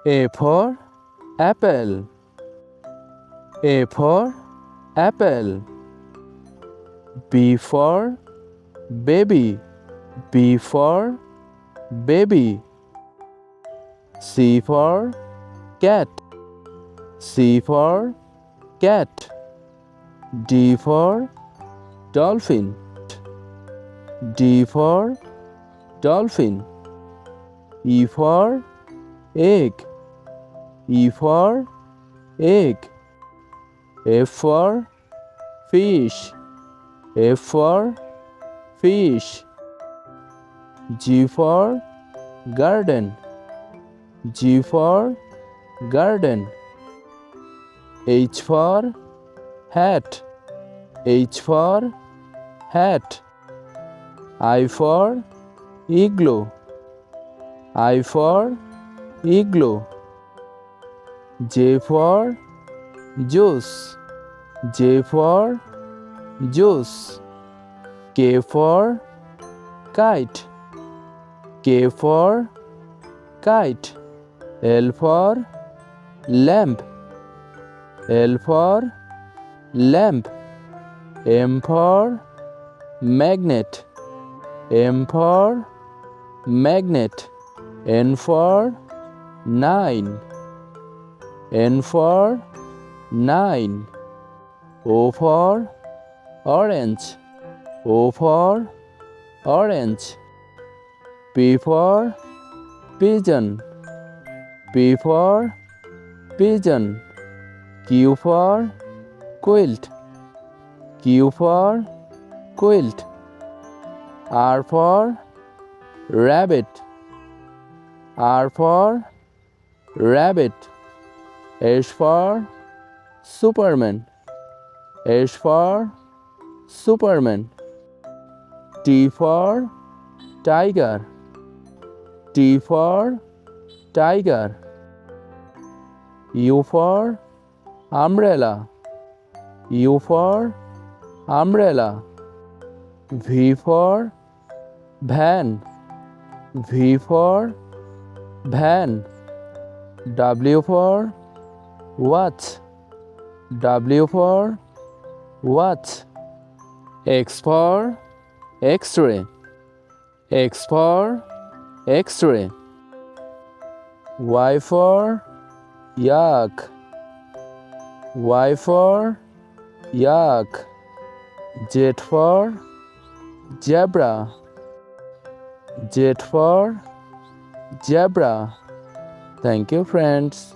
A for apple. A for apple. B for baby. B for baby. C for cat. C for cat. D for dolphin. D for dolphin. E for egg. E for egg. F for fish. F for fish. G for garden. G for garden. H for hat. H for hat. I for igloo. I for igloo. J for juice. J for juice. K for kite. K for kite. L for lamp. L for lamp. M for magnet. M for magnet. N for nine. N for nine. O for orange. O for orange. P for pigeon. P for pigeon. Q for quilt. Q for quilt. R for rabbit. R for rabbit. S for Superman. S for Superman. T for tiger. T for tiger. U for umbrella. U for umbrella. V for van. V for van. W for watch. W for watch. X for X-ray. X for X-ray. Y for yak. Y for yak. Z for zebra. Z for zebra. Thank you, friends.